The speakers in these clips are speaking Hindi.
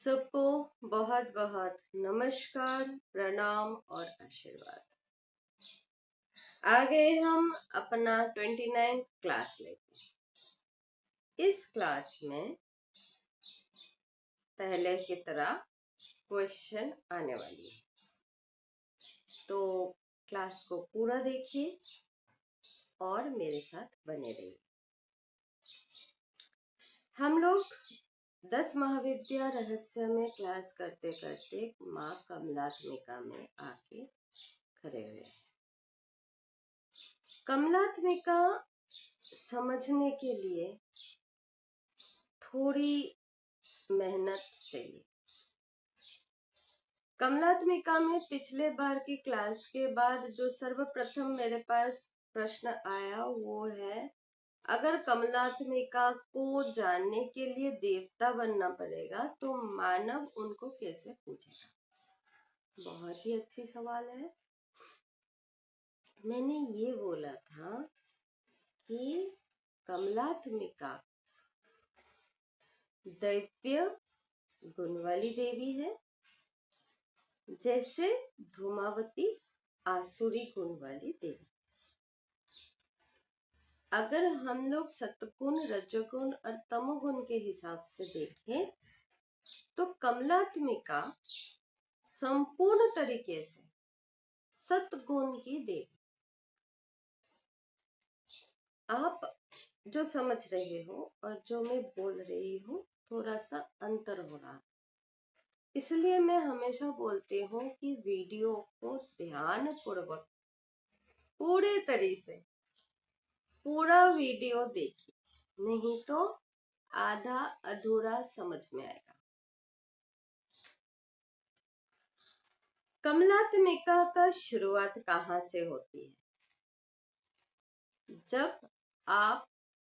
सबको बहुत बहुत नमस्कार, प्रणाम और आशीर्वाद। आ गए हम अपना 29th क्लास लेके। इस क्लास में पहले की तरह क्वेश्चन आने वाली है, तो क्लास को पूरा देखिए और मेरे साथ बने रहिए। हम लोग 10 महाविद्या रहस्य में क्लास करते करते माँ कमलात्मिका में आके खड़े हुए। कमलात्मिका समझने के लिए थोड़ी मेहनत चाहिए। कमलात्मिका में पिछले बार की क्लास के बाद जो सर्वप्रथम मेरे पास प्रश्न आया वो है, अगर कमलात्मिका को जानने के लिए देवता बनना पड़ेगा तो मानव उनको कैसे पूछेगा। बहुत ही अच्छी सवाल है। मैंने ये बोला था कि कमलात्मिका दैव्य गुण वाली देवी है, जैसे धूमावती आसुरी गुण वाली देवी। अगर हम लोग सतगुण, रजोगुण और तमोगुण के हिसाब से देखें तो कमलात्मिका संपूर्ण तरीके से सतगुण की देवी। आप जो समझ रहे हो और जो मैं बोल रही हूँ थोड़ा सा अंतर हो रहा है, इसलिए मैं हमेशा बोलती हूँ कि वीडियो को ध्यान पूर्वक पूरे तरीके से पूरा वीडियो देखिए, नहीं तो आधा अधूरा समझ में आएगा। कमलात्मिका का शुरुआत कहाँ से होती है? जब आप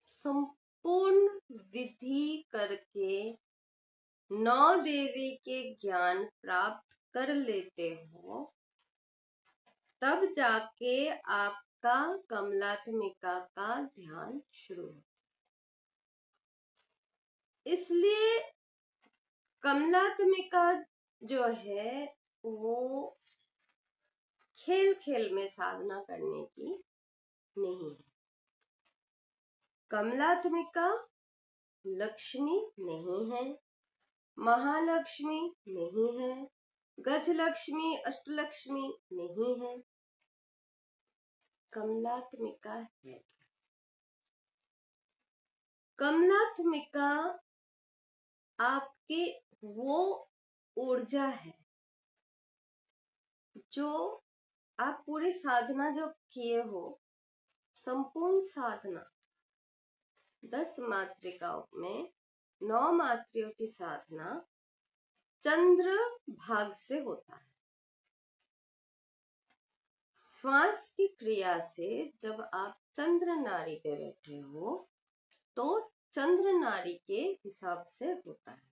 संपूर्ण विधि करके 9 देवी के ज्ञान प्राप्त कर लेते हो, तब जाके आपका कमलात्मिका का ध्यान शुरू हो। इसलिए कमलात्मिका जो है वो खेल खेल में साधना करने की नहीं है। कमलात्मिका लक्ष्मी नहीं है, महालक्ष्मी नहीं है, गजलक्ष्मी, अष्टलक्ष्मी नहीं है। कमलात्मिका है। कमलात्मिका आपके वो ऊर्जा है जो आप पूरी साधना जो किए हो, संपूर्ण साधना 10 मात्रिकाओं में 9 मात्रियों की साधना चंद्र भाग से होता है। श्वास की क्रिया से जब आप चंद्र नाड़ी पे बैठे हो तो चंद्र नाड़ी के हिसाब से होता है।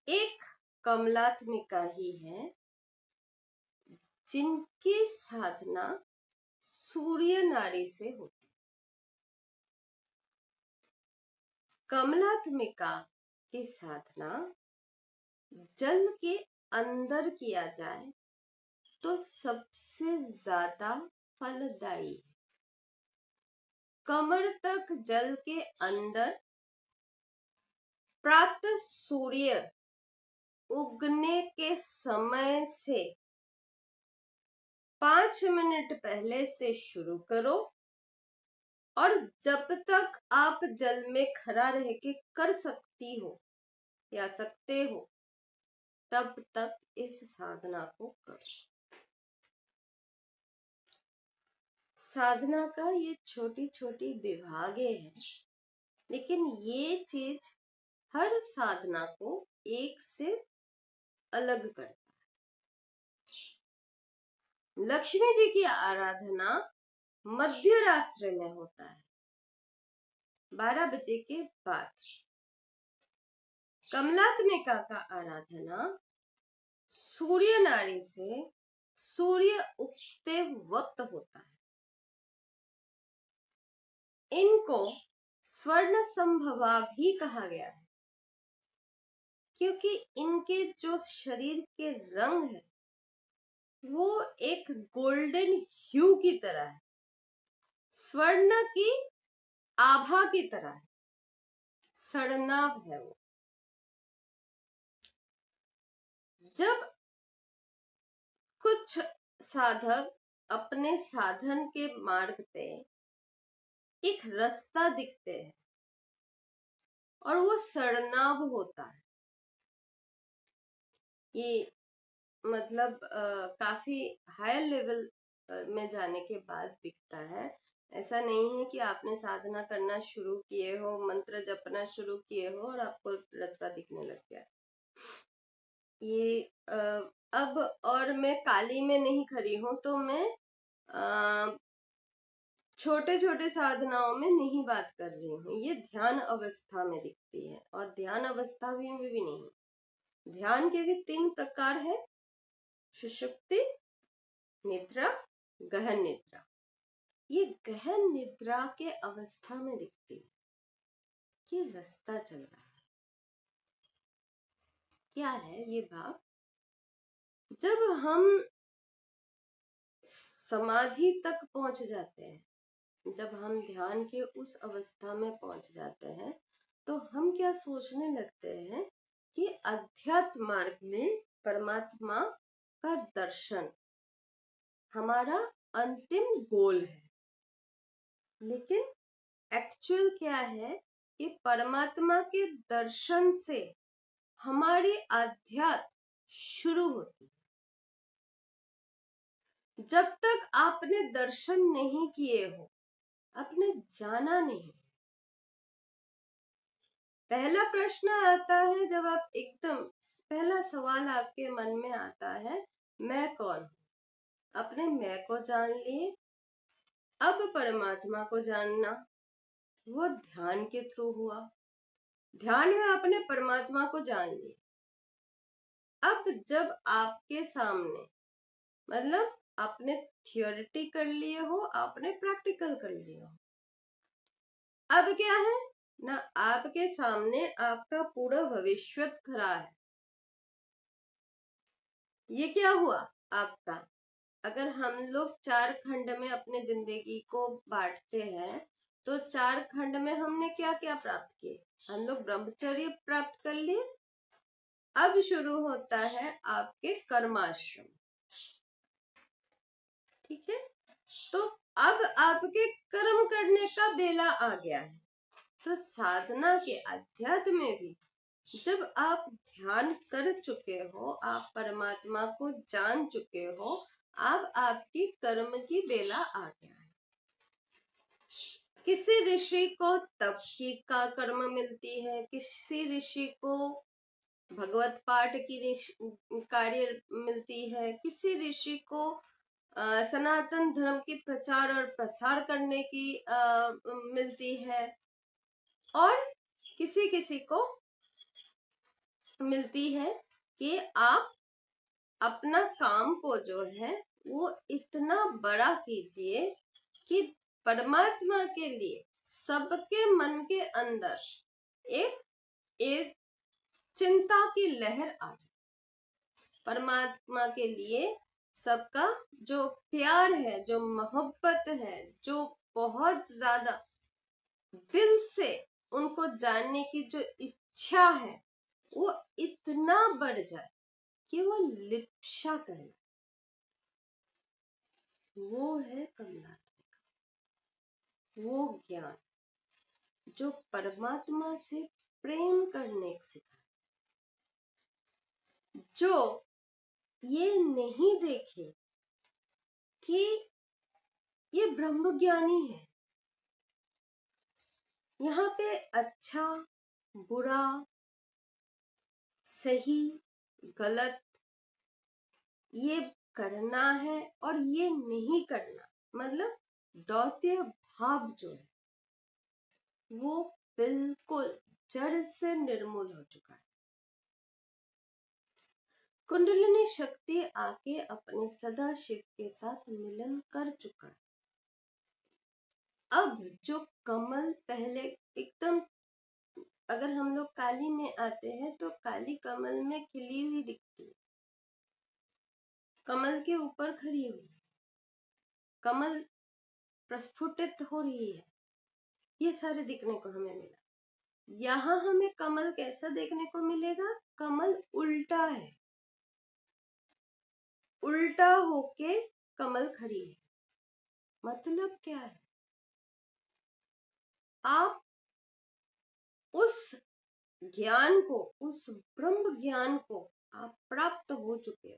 एक कमलात्मिका ही है जिनकी साधना सूर्य नाड़ी से होती है। कमलात्मिका की साधना जल के अंदर किया जाए तो सबसे ज्यादा फलदायी है। कमर तक जल के अंदर प्रातः सूर्य उगने के समय से 5 मिनट पहले से शुरू करो और जब तक आप जल में खड़ा रह के कर सकती हो या सकते हो तब तक इस साधना को करो। साधना का ये छोटी छोटी विभागे हैं, लेकिन ये चीज हर साधना को एक से अलग करता है। लक्ष्मी जी की आराधना मध्य रात्रि में होता है, 12 बजे के बाद। कमलात्मिका का आराधना सूर्य नाड़ी से सूर्य उगते वक्त होता है। इनको स्वर्ण संभवा भी कहा गया है। क्योंकि इनके जो शरीर के रंग है वो एक गोल्डन ह्यू की तरह है, स्वर्ण की आभा की तरह है, सरनाभ है वो। जब कुछ साधक अपने साधन के मार्ग पे एक रास्ता दिखते हैं और वो सरनाभ होता है, ये मतलब काफी हायर लेवल में जाने के बाद दिखता है। ऐसा नहीं है कि आपने साधना करना शुरू किए हो, मंत्र जपना शुरू किए हो और आपको रास्ता दिखने लग गया। ये अब और मैं काली में नहीं खड़ी हूं, तो मैं छोटे छोटे साधनाओं में नहीं बात कर रही हूँ। ये ध्यान अवस्था में दिखती है, और ध्यान अवस्था में भी नहीं। ध्यान के भी 3 प्रकार है, सुषुप्ति, निद्रा, गहन निद्रा। ये गहन निद्रा के अवस्था में दिखती है कि रास्ता चल रहा है। क्या है ये भाव? जब हम समाधि तक पहुंच जाते हैं, जब हम ध्यान के उस अवस्था में पहुंच जाते हैं, तो हम क्या सोचने लगते हैं कि अध्यात्म मार्ग में परमात्मा का दर्शन हमारा अंतिम गोल है। लेकिन एक्चुअल क्या है कि परमात्मा के दर्शन से हमारी आध्यात्म शुरू होती है। जब तक आपने दर्शन नहीं किए हो, आपने जाना नहीं। पहला प्रश्न आता है, जब आप एकदम पहला सवाल आपके मन में आता है, मैं कौन हूं? अपने मैं को जान लिए। अब परमात्मा को जानना वो ध्यान के थ्रू हुआ। ध्यान में आपने परमात्मा को जान लिया। अब जब आपके सामने, मतलब आपने थियोरिटी कर लिए हो, आपने प्रैक्टिकल कर लिया हो, अब क्या है ना, आपके सामने आपका पूरा भविष्य खड़ा है। ये क्या हुआ आपका? अगर हम लोग 4 खंड में अपने जिंदगी को बांटते हैं, तो 4 खंड में हमने क्या क्या प्राप्त किए? हम लोग ब्रह्मचर्य प्राप्त कर लिए। अब शुरू होता है आपके कर्माश्रम। ठीक है, तो अब आपके कर्म करने का बेला आ गया है। तो साधना के अध्यात्म में भी जब आप ध्यान कर चुके हो, आप परमात्मा को जान चुके हो, अब आपकी कर्म की बेला आ गया है। किसी ऋषि को तप की का कर्म मिलती है, किसी ऋषि को भगवत पाठ की कार्य मिलती है, किसी ऋषि को सनातन धर्म की प्रचार और प्रसार करने की मिलती है, और किसी किसी को मिलती है कि आप अपना काम को जो है वो इतना बड़ा कीजिए कि परमात्मा के लिए सबके मन के अंदर एक चिंता की लहर आ जाए। परमात्मा के लिए सबका जो प्यार है, जो मोहब्बत है, जो बहुत ज्यादा दिल से उनको जानने की जो इच्छा है, वो इतना बढ़ जाए कि वो लिप्सा कहलाए। वो है कमलात्मिका, वो ज्ञान जो परमात्मा से प्रेम करने सिखाए, जो ये नहीं देखे कि ये ब्रह्म ज्ञानी है। यहाँ पे अच्छा बुरा सही गलत ये करना है और ये नहीं करना, मतलब दौत्य भाव जो है वो बिल्कुल जड़ से निर्मूल हो चुका है। कुंडलिनी शक्ति आके अपने सदा शिव के साथ मिलन कर चुका है। अब जो कमल पहले एकदम अगर हम लोग काली में आते हैं तो काली कमल में खिली हुई दिखती है, कमल के ऊपर खड़ी हुई, कमल प्रस्फुटित हो रही है, ये सारे दिखने को हमें मिला। यहाँ हमें कमल कैसा देखने को मिलेगा? कमल उल्टा है, उल्टा होके कमल खड़ी है। मतलब क्या है? आप उस ज्ञान को, उस ब्रह्म ज्ञान को आप प्राप्त हो चुके हो।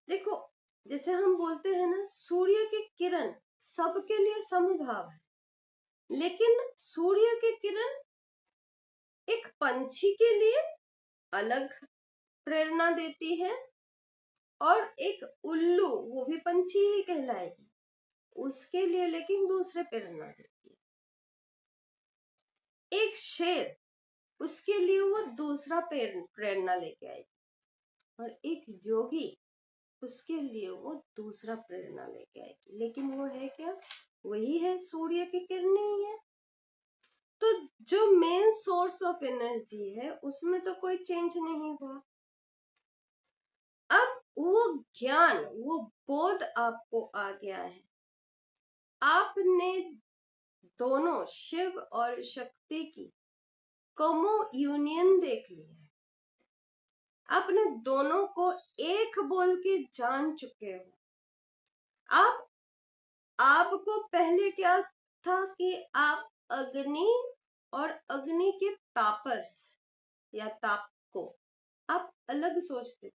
देखो, जैसे हम बोलते हैं ना, सूर्य की किरण सबके लिए समभाव है, लेकिन सूर्य की किरण एक पंछी के लिए अलग प्रेरणा देती है और एक उल्लू, वो भी पंछी ही कहलाएगी, उसके लिए लेकिन दूसरे प्रेरणा देती है। एक शेर, उसके लिए वो दूसरा प्रेरणा लेके आएगी, और एक योगी, उसके लिए वो दूसरा प्रेरणा लेके आएगी। लेकिन वो है क्या? वही है, सूर्य की किरणें ही है। तो जो मेन सोर्स ऑफ एनर्जी है उसमें तो कोई चेंज नहीं हुआ। अब वो ज्ञान, वो बोध आपको आ गया है। आपने दोनों शिव और शक्ति की कॉमो यूनियन देख ली है। आपने दोनों को एक बोल के जान चुके हो। आपको पहले क्या था कि आप अग्नि और अग्नि के तापस या ताप को आप अलग सोचते थे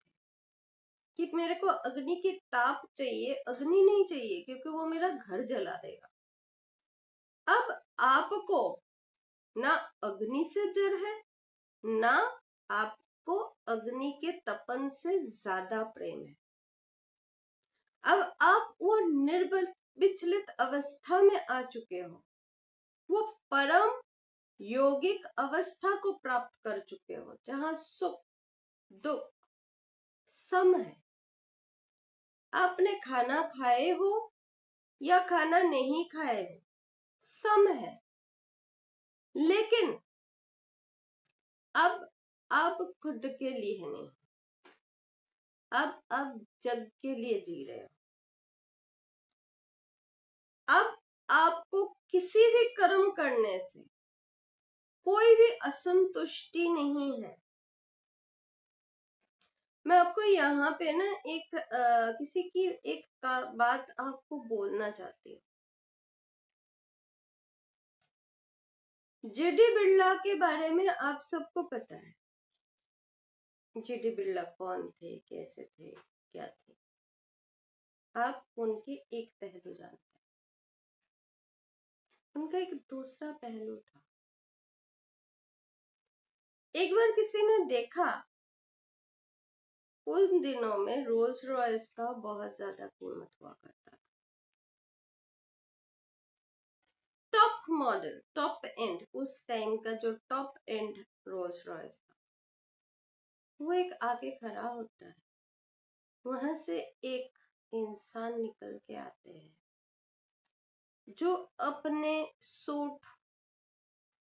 कि मेरे को अग्नि की ताप चाहिए, अग्नि नहीं चाहिए, क्योंकि वो मेरा घर जला देगा। अब आपको ना अग्नि से डर है, ना आपको अग्नि के तपन से ज्यादा प्रेम है। अब आप वो निर्विचलित अवस्था में आ चुके हो, वो परम योगिक अवस्था को प्राप्त कर चुके हो, जहां सुख दुख सम है। आपने खाना खाए हो या खाना नहीं खाए हो, सम है। लेकिन अब आप खुद के लिए नहीं, अब आप जग के लिए जी रहे हो। अब आपको किसी भी कर्म करने से कोई भी असंतुष्टि नहीं है। मैं आपको यहाँ पे ना एक किसी की एक बात आपको बोलना चाहती हूँ। जेडी बिरला के बारे में आप सबको पता है। जेडी बिरला कौन थे, कैसे थे, क्या थे? आप उनके एक पहलू जानते हैं। उनका एक दूसरा पहलू था। एक बार किसी ने देखा, उन दिनों में रोल्स रॉयस का बहुत ज्यादा कीमत हुआ करता था। टॉप मॉडल, टॉप एंड, उस टाइम का जो टॉप एंड रोल्स रॉयस था, वो एक आगे खड़ा होता है, वहां से एक इंसान निकल के आते हैं जो अपने सूट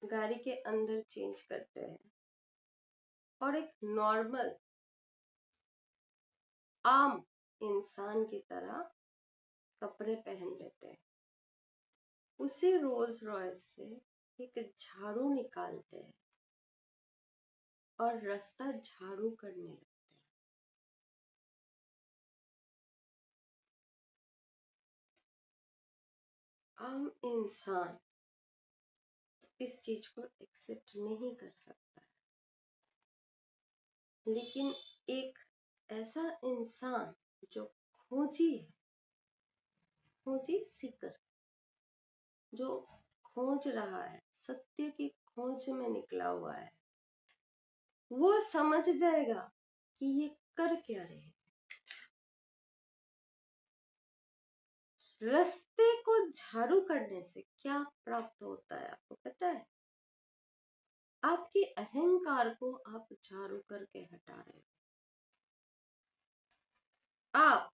गाड़ी के अंदर चेंज करते हैं और एक नॉर्मल आम इंसान की तरह कपड़े पहन लेते हैं। उसी रोल्स रॉयस से एक झाड़ू निकालते हैं और रास्ता झाड़ू करने लगते हैं। आम इंसान इस चीज को एक्सेप्ट नहीं कर सकता है, लेकिन एक ऐसा इंसान जो खोजी है, खोजी सीकर, जो खोज रहा है, सत्य की खोज में निकला हुआ है, वो समझ जाएगा कि ये कर क्या रहे हैं। रास्ते को झाड़ू करने से क्या प्राप्त होता है आपको पता है? आपके अहंकार को आप झाड़ू करके हटा रहे हो। आप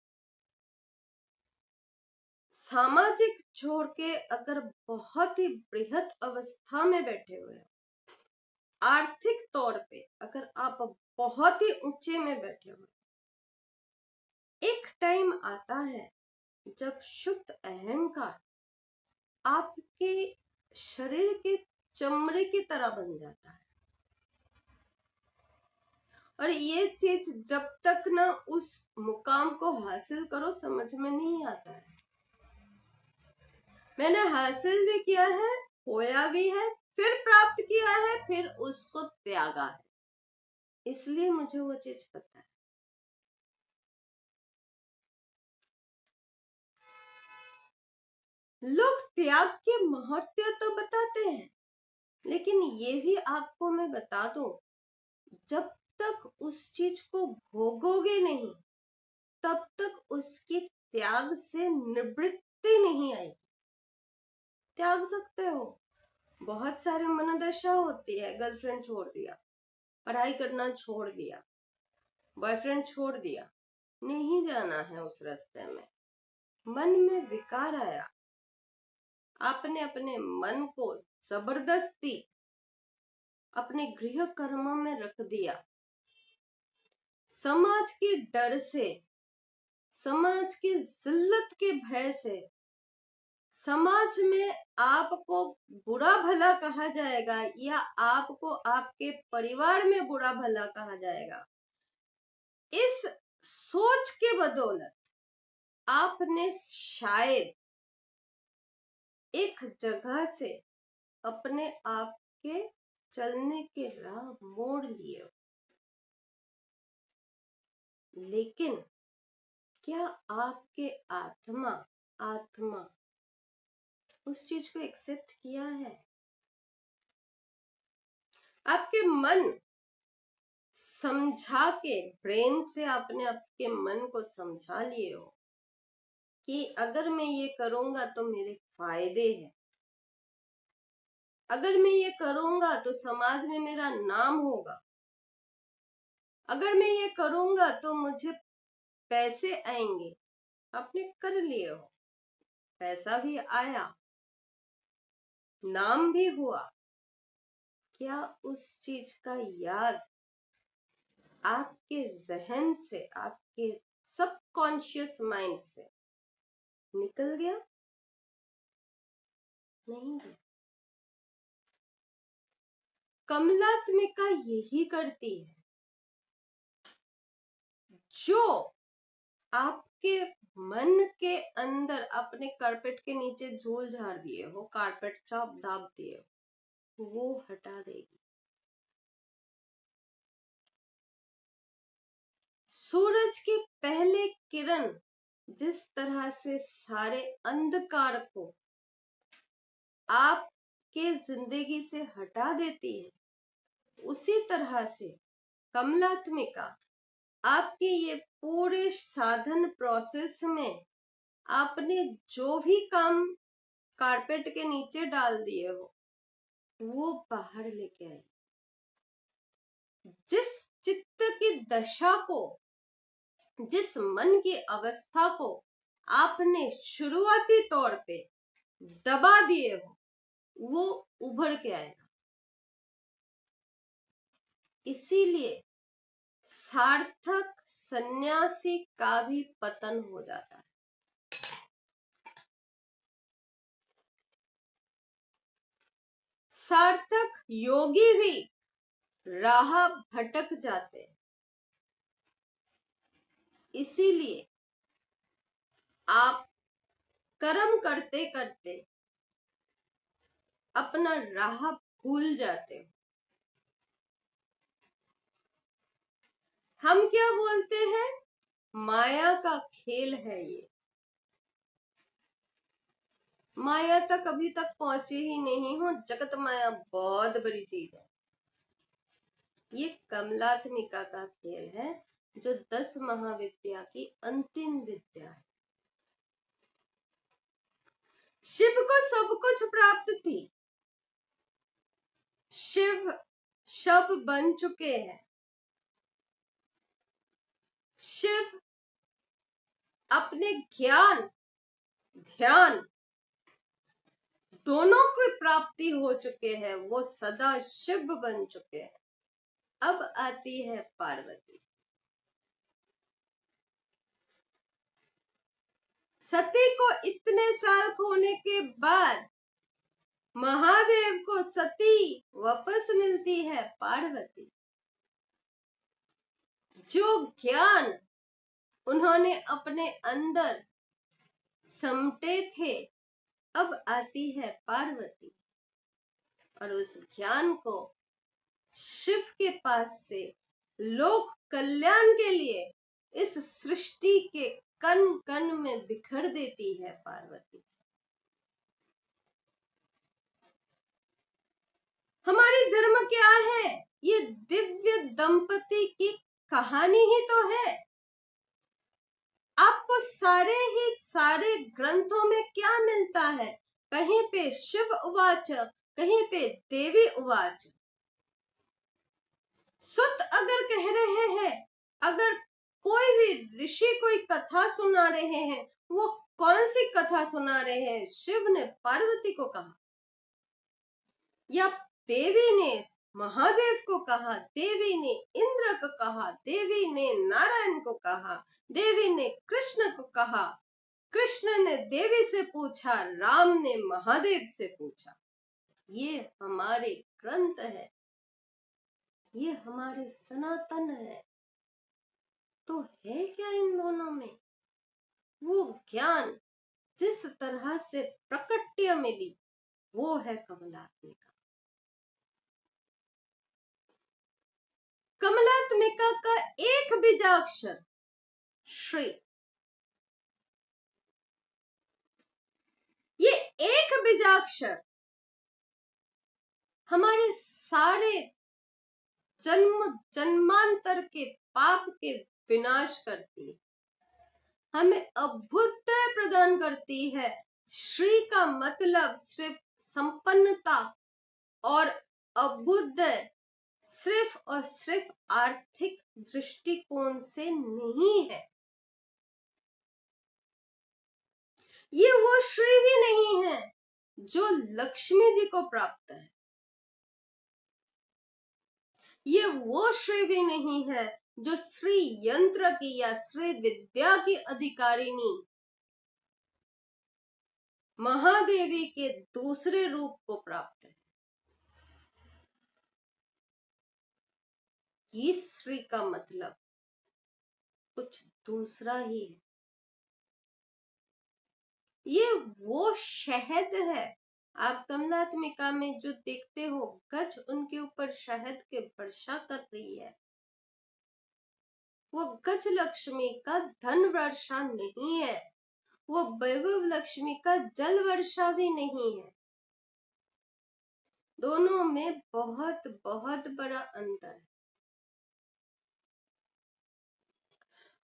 सामाजिक छोड़ के अगर बहुत ही बृहद अवस्था में बैठे हुए हो, आर्थिक तौर पे अगर आप बहुत ही ऊंचे में बैठे हुए, एक टाइम आता है जब शुद्ध अहंकार आपके शरीर के चमड़े की तरह बन जाता है। और ये चीज जब तक ना उस मुकाम को हासिल करो समझ में नहीं आता है। मैंने हासिल भी किया है, खोया भी है, फिर प्राप्त किया है, फिर उसको त्यागा है, इसलिए मुझे वो चीज पता है। लोग त्याग के महत्व तो बताते हैं, लेकिन ये भी आपको मैं बता दूं, जब तक उस चीज को भोगोगे नहीं तब तक उसकी त्याग से निवृत्ति नहीं आएगी। त्याग सकते हो, बहुत सारे मनोदशा होती है, गर्लफ्रेंड छोड़ दिया, पढ़ाई करना छोड़ दिया, बॉयफ्रेंड छोड़ दिया, नहीं जाना है उस रास्ते में, मन में विकार आया, आपने अपने मन को जबरदस्ती अपने गृह कर्मों में रख दिया, समाज के डर से, समाज की जिल्लत के भय से, समाज में आपको बुरा भला कहा जाएगा या आपको आपके परिवार में बुरा भला कहा जाएगा, इस सोच के बदौलत आपने शायद एक जगह से अपने आप के चलने के राह मोड़ लिए, लेकिन क्या आपके आत्मा उस चीज को एक्सेप्ट किया है? आपके मन समझा के, ब्रेन से आपने आपके मन को समझा लिए हो कि अगर मैं ये करूंगा तो मेरे फायदे हैं, अगर मैं ये करूंगा तो समाज में मेरा नाम होगा, अगर मैं ये करूंगा तो मुझे पैसे आएंगे, आपने कर लिए हो, पैसा भी आया, नाम भी हुआ, क्या उस चीज का याद आपके जहन से, आपके सबकॉन्शियस माइंड से निकल गया? नहीं गया। कमलात्मिका यही करती है, जो आपके मन के अंदर अपने कारपेट के नीचे झोल झाड़ दिए हो, कारपेट चाप दाब दिए हो, वो हटा देगी। सूरज की पहले किरण जिस तरह से सारे अंधकार को आपके जिंदगी से हटा देती है, उसी तरह से कमलात्मिका आपके ये पूरे साधन प्रोसेस में आपने जो भी काम कारपेट के नीचे डाल दिए हो वो बाहर लेके आए। जिस चित्त की दशा को, जिस मन की अवस्था को आपने शुरुआती तौर पे दबा दिए हो, वो उभर के आएगा। इसीलिए सार्थक सन्यासी का भी पतन हो जाता है। सार्थक योगी भी राह भटक जाते हैं। इसीलिए आप कर्म करते करते अपना राह भूल जाते हो। हम क्या बोलते हैं? माया का खेल है ये। माया तक अभी तक पहुंचे ही नहीं हो, जगत माया बहुत बड़ी चीज है। ये कमलात्मिका का खेल है, जो 10 महाविद्या की अंतिम विद्या है। शिव को सब कुछ प्राप्त थी, शिव शव बन चुके हैं, शिव अपने ज्ञान ध्यान दोनों की प्राप्ति हो चुके हैं, वो सदा शिव बन चुके हैं। अब आती है पार्वती। सती को इतने साल खोने के बाद महादेव को सती वापस मिलती है पार्वती। जो ज्ञान उन्होंने अपने अंदर समटे थे, अब आती है पार्वती और उस ज्ञान को शिव के पास से लोक कल्याण के लिए इस सृष्टि के कण कण में बिखर देती है पार्वती। हमारी धर्म क्या है? ये दिव्य दंपति की कहानी ही तो है। आपको सारे ग्रंथों में क्या मिलता है? कहीं पे शिव उवाच, कहीं पे देवी उवाच। सुत अगर कह रहे हैं, अगर कोई भी ऋषि कोई कथा सुना रहे हैं, वो कौन सी कथा सुना रहे हैं? शिव ने पार्वती को कहा या देवी ने महादेव को कहा, देवी ने इंद्र को कहा, देवी ने नारायण को कहा, देवी ने कृष्ण को कहा, कृष्ण ने देवी से पूछा, राम ने महादेव से पूछा। ये हमारे ग्रंथ है, ये हमारे सनातन है। तो है क्या इन दोनों में? वो ज्ञान जिस तरह से प्रकट्य मिली, वो है कमलात्मिका। कमलात्मिका का एक बीजाक्षर श्री, ये एक बीजाक्षर हमारे सारे जन्मांतर के पाप के विनाश करती है, हमें अभुतय प्रदान करती है। श्री का मतलब सिर्फ संपन्नता और अभुतय सिर्फ और सिर्फ आर्थिक दृष्टिकोण से नहीं है। ये वो श्री भी नहीं है जो लक्ष्मी जी को प्राप्त है। ये वो श्री भी नहीं है जो श्री यंत्र की या श्री विद्या की अधिकारिणी महादेवी के दूसरे रूप को प्राप्त है। ये श्री का मतलब कुछ दूसरा ही है। ये वो शहद है, आप कमलात्मिका में जो देखते हो, गज उनके ऊपर शहद के वर्षा कर रही है, वो गज लक्ष्मी का धन वर्षा नहीं है, वो वैभव लक्ष्मी का जल वर्षा भी नहीं है। दोनों में बहुत बहुत बड़ा अंतर है।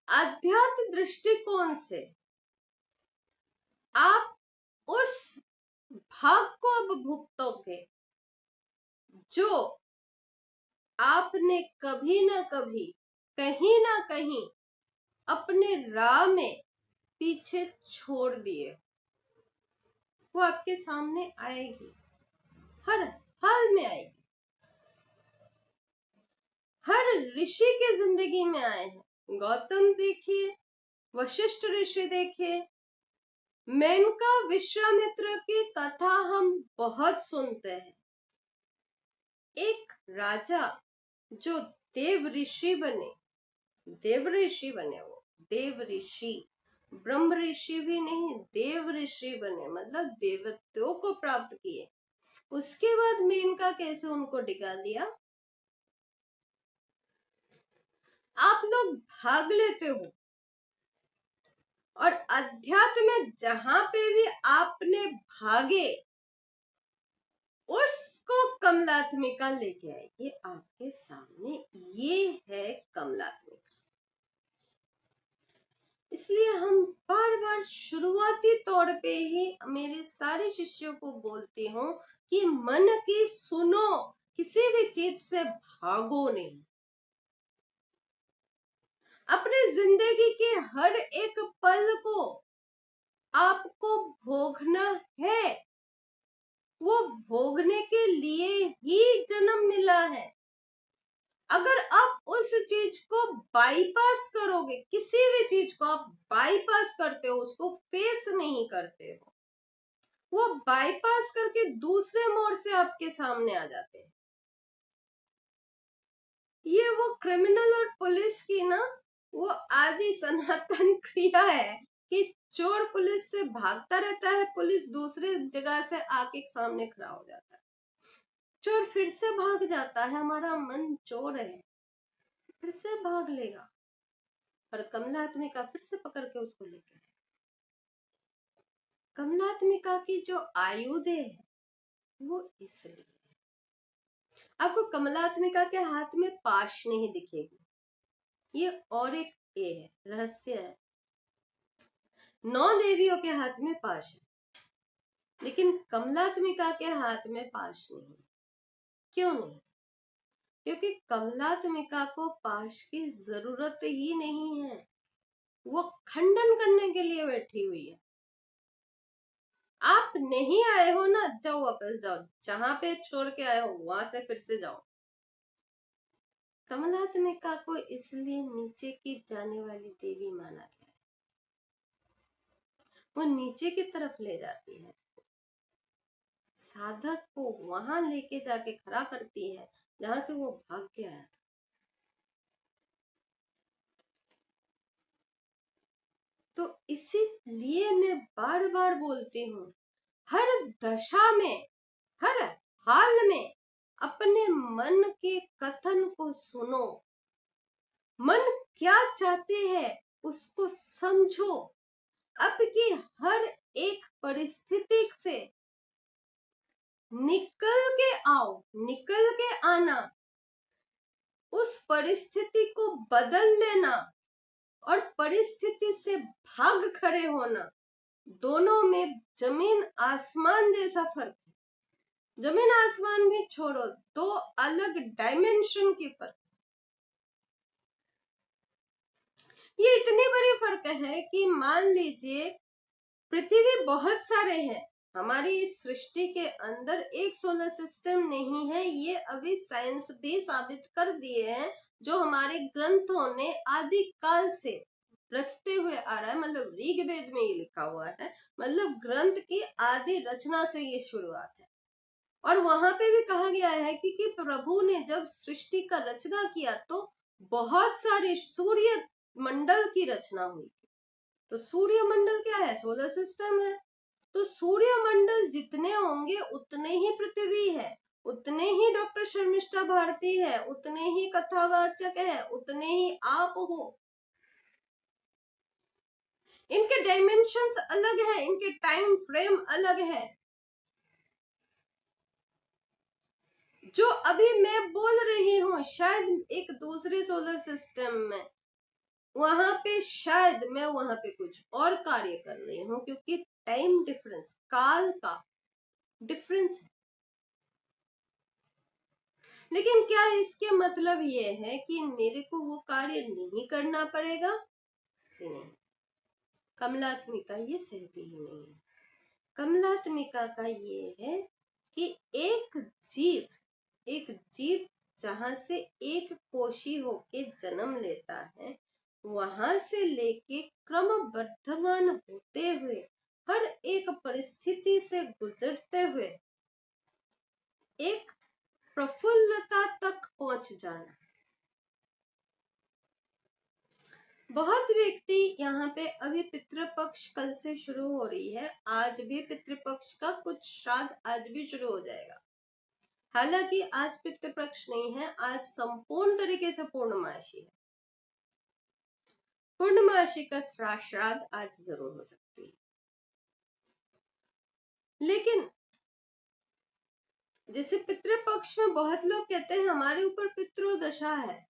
आध्यात्म दृष्टिकोण से आप उस भाग को अब भुगतोगे जो आपने कभी ना कभी, कहीं ना कहीं अपने राह में पीछे छोड़ दिए। वो आपके सामने आएगी, हर हाल में आएगी। हर ऋषि के जिंदगी में आए हैं। गौतम देखिए, वशिष्ठ ऋषि देखिए, मेनका विश्वामित्र की कथा हम बहुत सुनते हैं। एक राजा जो देव ऋषि बने, वो देव ऋषि, ब्रह्म ऋषि भी नहीं, देव ऋषि बने, मतलब देवत्वों को प्राप्त किए। उसके बाद मेनका कैसे उनको डिगा दिया। आप लोग भाग लेते हो और अध्यात्म में जहां पे भी आपने भागे, उसको कमलात्मिका लेके आएगी आपके सामने। ये है कमलात्मिका। इसलिए हम बार बार शुरुआती तौर पे ही मेरे सारे शिष्यों को बोलती हूँ कि मन की सुनो, किसी भी चीज से भागो नहीं। अपने जिंदगी के हर एक पल को आपको भोगना है, वो भोगने के लिए ही जन्म मिला है। अगर आप उस चीज को बाईपास करोगे, किसी भी चीज को आप बाईपास करते हो, उसको फेस नहीं करते हो, वो बाईपास करके दूसरे मोड़ से आपके सामने आ जाते हैं। ये वो क्रिमिनल और पुलिस की ना वो आदि सनातन क्रिया है कि चोर पुलिस से भागता रहता है, पुलिस दूसरी जगह से आके सामने खड़ा हो जाता है, चोर फिर से भाग जाता है, हमारा मन चोर है, फिर से भाग लेगा, पर कमलात्मिका फिर से पकड़ के उसको लेके। कमलात्मिका की जो आयुध है वो इसलिए, आपको कमलात्मिका के हाथ में पाश नहीं दिखेगी, ये और एक ये है, रहस्य है। 9 देवियों के हाथ में पाश है, लेकिन कमलात्मिका के हाथ में पाश नहीं। क्यों नहीं? क्योंकि कमलात्मिका को पाश की जरूरत ही नहीं है, वो खंडन करने के लिए बैठी हुई है। आप नहीं आए हो ना, जाओ वापस जाओ, जहां पे छोड़ के आए हो वहां से फिर से जाओ। कमलात्मिका को इसलिए नीचे की जाने वाली देवी माना गया है, वो नीचे की तरफ ले जाती है, साधक को वहां लेके जाके खड़ा करती है जहां से वो भाग के आया था। तो इसीलिए मैं बार बार बोलती हूँ, हर दशा में, हर हाल में अपने मन के कथन को सुनो, मन क्या चाहते हैं उसको समझो, अब की हर एक परिस्थिति से निकल के आओ, निकल के आना, उस परिस्थिति को बदल लेना और परिस्थिति से भाग खड़े होना, दोनों में जमीन आसमान जैसा फर्क है। जमीन आसमान भी छोड़ो, दो अलग डायमेंशन की फर्क। ये इतनी बड़ी फर्क है कि मान लीजिए पृथ्वी बहुत सारे हैं, हमारी इस सृष्टि के अंदर एक सोलर सिस्टम नहीं है, ये अभी साइंस भी साबित कर दिए हैं, जो हमारे ग्रंथों ने आदि काल से रचते हुए आ रहा है, मतलब ऋग्वेद में ये लिखा हुआ है, मतलब ग्रंथ की आदि रचना से ये शुरुआत है। और वहां पे भी कहा गया है कि प्रभु ने जब सृष्टि का रचना किया तो बहुत सारे सूर्य मंडल की रचना हुई थी। तो सूर्य मंडल क्या है? सोलर सिस्टम है। तो सूर्य मंडल जितने होंगे उतने ही पृथ्वी है, उतने ही डॉक्टर शर्मिष्ठा भारती है, उतने ही कथावाचक है, उतने ही आप हो। इनके डायमेंशंस अलग है, इनके टाइम फ्रेम अलग है। जो अभी मैं बोल रही हूँ शायद एक दूसरे सोलर सिस्टम में, वहां पे शायद मैं वहां पे कुछ और कार्य कर रही हूँ, क्योंकि टाइम डिफरेंस, काल का डिफरेंस है। लेकिन क्या इसके मतलब ये है कि मेरे को वो कार्य नहीं करना पड़ेगा? नहीं, कमलात्मिका ये सहती ही नहीं है। कमलात्मिका का ये है कि एक जीव जहां से एक कोशी होके जन्म लेता है, वहां से लेके क्रम वर्धमान होते हुए हर एक परिस्थिति से गुजरते हुए एक प्रफुल्लता तक पहुंच जाना। बहुत व्यक्ति यहाँ पे अभी पितृपक्ष कल से शुरू हो रही है, आज भी पितृपक्ष का कुछ श्राद्ध आज भी शुरू हो जाएगा। हालांकि आज पितृपक्ष नहीं है, आज संपूर्ण तरीके से पूर्णमासी है। पूर्णमासी का श्राद्ध आज जरूर हो सकती है, लेकिन जैसे पितृपक्ष में बहुत लोग कहते हैं हमारे ऊपर पितृदशा है,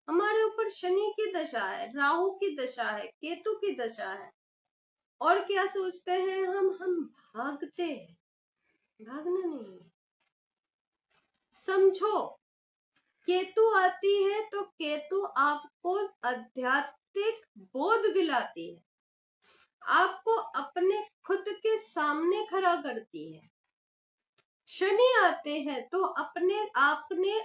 हमारे ऊपर शनि की दशा है, राहु की दशा है, केतु की दशा है, और क्या सोचते हैं हम भागते हैं। भागना नहीं, समझो, केतु आती है तो केतु आपको आध्यात्मिक बोध दिलाती है, आपको अपने खुद के सामने खड़ा करती है। शनि आते हैं तो आपने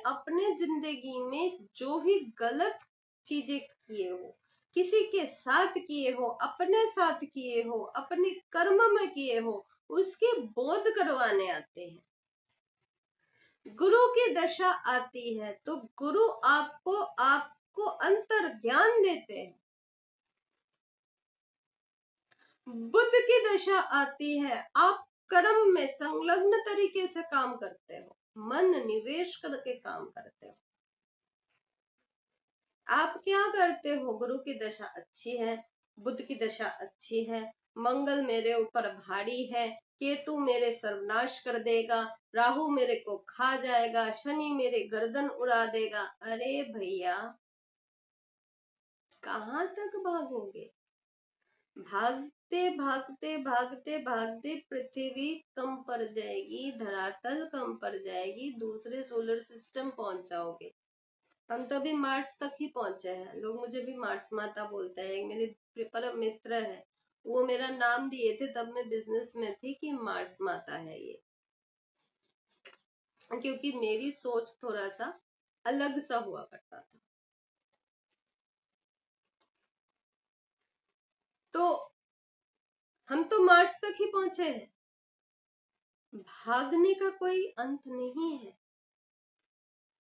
अपने जिंदगी में जो भी गलत चीजें किए हो, किसी के साथ किए हो, अपने साथ किए हो, अपने कर्म में किए हो, उसके बोध करवाने आते हैं। गुरु की दशा आती है तो गुरु आपको अंतर ज्ञान देते हैं। बुध की दशा आती है, आप कर्म में संलग्न तरीके से काम करते हो, मन निवेश करके काम करते हो। आप क्या करते हो? गुरु की दशा अच्छी है, बुध की दशा अच्छी है, मंगल मेरे ऊपर भारी है, केतु मेरे सर्वनाश कर देगा, राहु मेरे को खा जाएगा, शनि मेरे गर्दन उड़ा देगा। अरे भैया, कहां तक भागोगे? भागते भागते भागते भागते पृथ्वी कम पड़ जाएगी, धरातल कम पड़ जाएगी, दूसरे सोलर सिस्टम पहुंच जाओगे। हम तो अभी मार्स तक ही पहुंचे हैं। लोग मुझे भी मार्स माता बोलते हैं। एक मेरे परम मित्र है, वो मेरा नाम दिए थे तब मैं बिजनेस में थी कि मार्स माता है ये, क्योंकि मेरी सोच थोड़ा सा अलग सा हुआ करता था। तो हम तो मार्स तक ही पहुंचे हैं। भागने का कोई अंत नहीं है,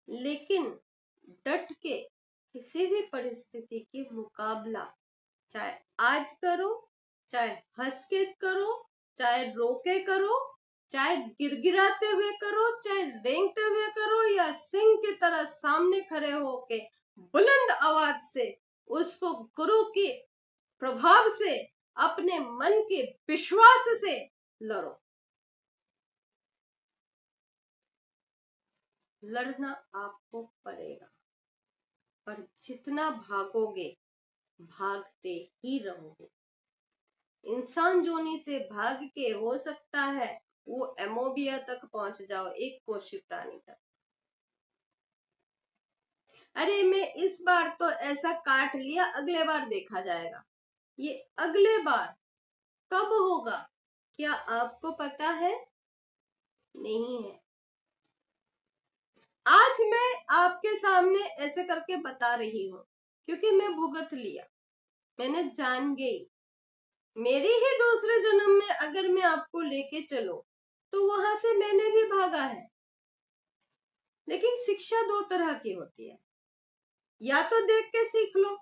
लेकिन डट के किसी भी परिस्थिति के मुकाबला, चाहे आज करो, चाहे हंस के करो, चाहे रो के करो, चाहे गिड़गिड़ाते हुए करो, चाहे रेंगते हुए करो, या सिंह की तरह सामने खड़े होके बुलंद आवाज से उसको गुरु के प्रभाव से, अपने मन के विश्वास से लड़ो। लड़ना आपको पड़ेगा, पर जितना भागोगे भागते ही रहोगे। इंसान जोनी से भाग के हो सकता है वो एमोबिया तक पहुंच जाओ, एक कोशी प्राणी तक। अरे मैं इस बार तो ऐसा काट लिया, अगले बार देखा जाएगा। ये अगले बार कब होगा क्या आपको पता है? नहीं है। आज मैं आपके सामने ऐसे करके बता रही हूं क्योंकि मैं भुगत लिया, मैंने जान गई। मेरी ही दूसरे जन्म में अगर मैं आपको लेके चलो तो वहां से मैंने भी भागा है। लेकिन शिक्षा दो तरह की होती है, या तो देख के सीख लो,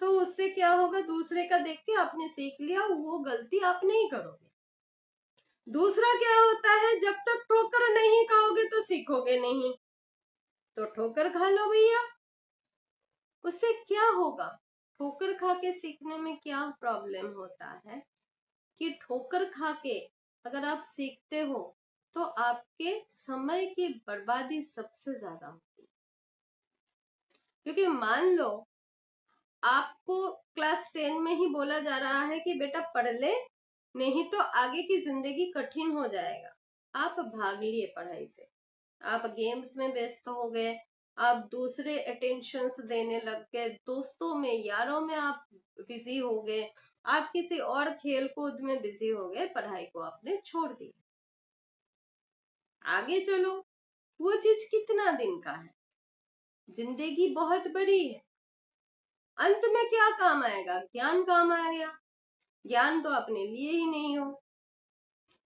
तो उससे क्या होगा, दूसरे का देख के आपने सीख लिया, वो गलती आप नहीं करोगे। दूसरा क्या होता है, जब तक ठोकर नहीं खाओगे तो सीखोगे नहीं, तो ठोकर खा लो भैया। उससे क्या होगा? ठोकर खा के सीखने में क्या प्रॉब्लम होता है कि ठोकर खा के अगर आप सीखते हो तो आपके समय की बर्बादी सबसे ज्यादा होती है। क्योंकि मान लो आपको क्लास 10 में ही बोला जा रहा है कि बेटा पढ़ ले, नहीं तो आगे की जिंदगी कठिन हो जाएगा। आप भाग लिए पढ़ाई से, आप गेम्स में व्यस्त हो गए, आप दूसरे अटेंशंस देने लग गए, दोस्तों में यारों में आप बिजी हो गए, आप किसी और खेल कूद में बिजी हो गए, पढ़ाई को आपने छोड़ दी। आगे चलो, वो चीज कितना दिन का है? जिंदगी बहुत बड़ी है, अंत में क्या काम आएगा? ज्ञान काम आएगा। ज्ञान तो अपने लिए ही नहीं हो।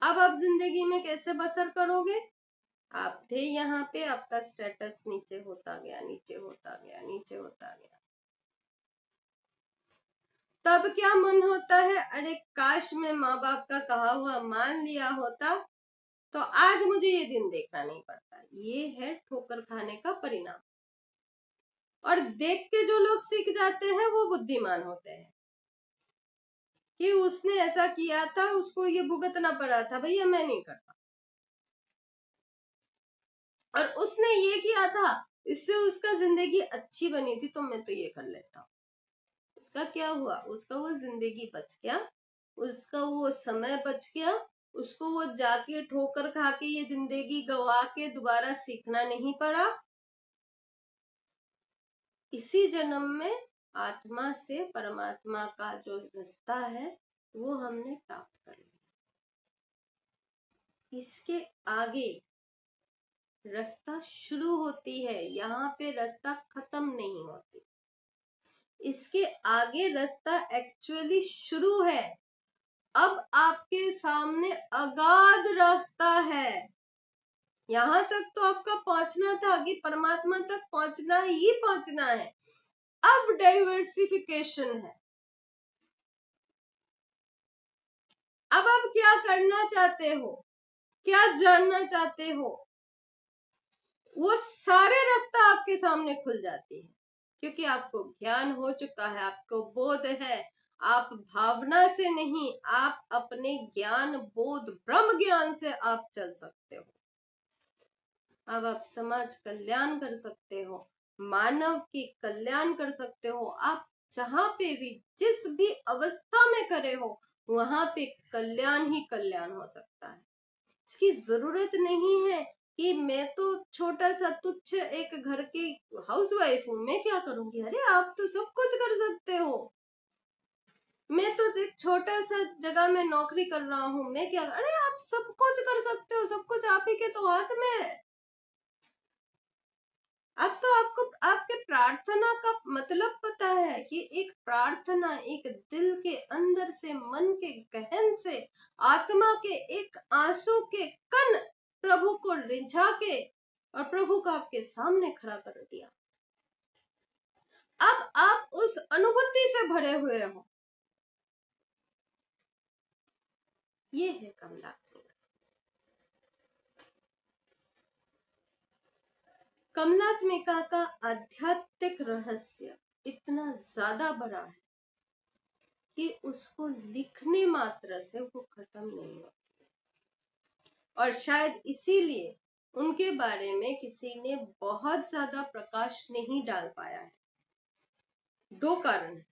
अब आप जिंदगी में कैसे बसर करोगे? आप थे यहाँ पे, आपका स्टेटस नीचे होता गया, नीचे होता गया, नीचे होता गया। तब क्या मन होता है, अरे काश मैं माँ बाप का कहा हुआ मान लिया होता तो आज मुझे ये दिन देखना नहीं पड़ता। ये है ठोकर खाने का परिणाम। और देख के जो लोग सीख जाते हैं वो बुद्धिमान होते हैं कि उसने ऐसा किया था, उसको ये भुगतना पड़ा था, भैया मैं नहीं करता। और उसने ये किया था, इससे उसका जिंदगी अच्छी बनी थी, तो मैं तो ये कर लेता हूँ। उसका क्या हुआ? उसका वो जिंदगी बच गया, उसका वो समय बच गया, उसको वो जाके ठोकर खा के ये जिंदगी गवा के दोबारा सीखना नहीं पड़ा। इसी जन्म में आत्मा से परमात्मा का जो रास्ता है वो हमने प्राप्त कर लिया। इसके आगे रास्ता शुरू होती है, यहाँ पे रास्ता खत्म नहीं होती। इसके आगे रास्ता एक्चुअली शुरू है। अब आपके सामने अगाध रास्ता है। यहां तक तो आपका पहुंचना था कि परमात्मा तक पहुंचना ही पहुंचना है। अब डाइवर्सिफिकेशन है। अब आप क्या करना चाहते हो, क्या जानना चाहते हो, वो सारे रास्ता आपके सामने खुल जाती है, क्योंकि आपको ज्ञान हो चुका है, आपको बोध है। आप भावना से नहीं, आप अपने ज्ञान बोध ब्रह्म ज्ञान से आप चल सकते हो। अब आप समाज कल्याण कर सकते हो, मानव की कल्याण कर सकते हो। आप जहां पे भी जिस भी अवस्था में करे हो वहां पे कल्याण ही कल्याण हो सकता है। इसकी जरूरत नहीं है कि मैं तो छोटा सा तुच्छ एक घर की हाउसवाइफ हूं, मैं क्या करूंगी। अरे आप तो सब कुछ कर सकते हो। मैं तो एक छोटा सा जगह में नौकरी कर रहा हूं, मैं क्या। अरे आप सब कुछ कर सकते हो, सब कुछ आप ही के तो हाथ में है। अब तो आपको आपके प्रार्थना का मतलब पता है कि एक प्रार्थना एक दिल के अंदर से, मन के गहन से, आत्मा के एक आंसू के कण प्रभु को रिझा के और प्रभु को आपके सामने खड़ा कर दिया। अब आप उस अनुभूति से भरे हुए हो। ये है कमला। कमलात्मिका का आध्यात्मिक रहस्य इतना ज्यादा बड़ा है कि उसको लिखने मात्र से वो खत्म नहीं होती। और शायद इसीलिए उनके बारे में किसी ने बहुत ज्यादा प्रकाश नहीं डाल पाया है। दो कारण है।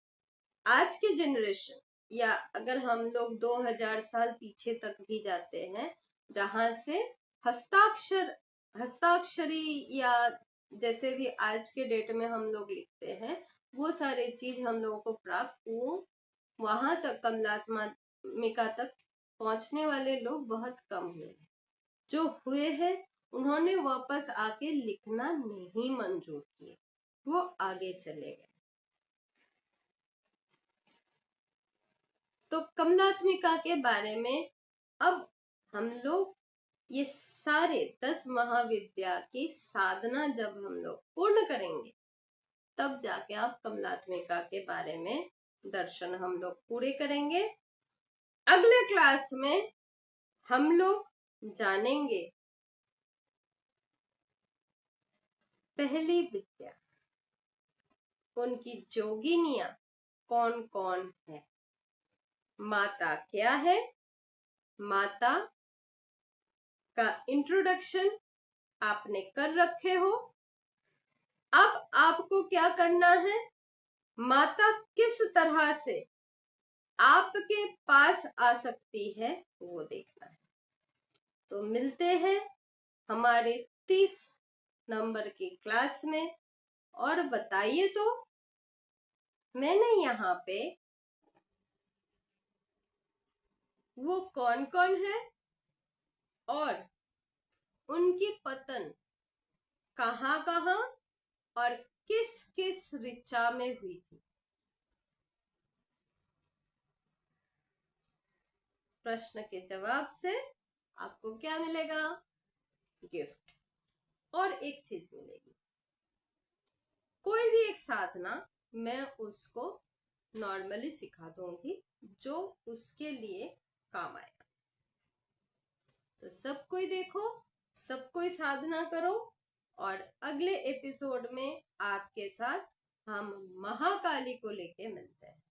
आज के जनरेशन, या अगर हम लोग 2000 साल पीछे तक भी जाते हैं, जहां से हस्ताक्षरी या जैसे भी आज के डेट में हम लोग लिखते हैं, वो सारे चीज हम लोगों को प्राप्त, वो वहां तक कमलात्मिका तक पहुंचने वाले लोग बहुत कम हुए। जो हुए हैं उन्होंने वापस आके लिखना नहीं मंजूर किया, वो आगे चले गए। तो कमलात्मिका के बारे में अब हम लोग ये सारे 10 महाविद्या की साधना जब हम लोग पूर्ण करेंगे, तब जाके आप कमलात्मिका के बारे में दर्शन हम लोग पूरे करेंगे। अगले क्लास में हम लोग जानेंगे पहली विद्या, उनकी जोगिनियां कौन कौन है, माता क्या है, माता का इंट्रोडक्शन आपने कर रखे हो। अब आपको क्या करना है, माता किस तरह से आपके पास आ सकती है वो देखना है। तो मिलते हैं हमारे 30 नंबर की क्लास में। और बताइए तो, मैंने यहाँ पे वो कौन कौन है और उनकी पतन कहाँ कहाँ और किस किस ऋचा में हुई थी। प्रश्न के जवाब से आपको क्या मिलेगा, गिफ्ट। और एक चीज मिलेगी, कोई भी एक साधना मैं उसको नॉर्मली सिखा दूंगी जो उसके लिए काम आएगा। तो सब कोई देखो, सब कोई साधना करो। और अगले एपिसोड में आपके साथ हम महाकाली को लेके मिलते हैं।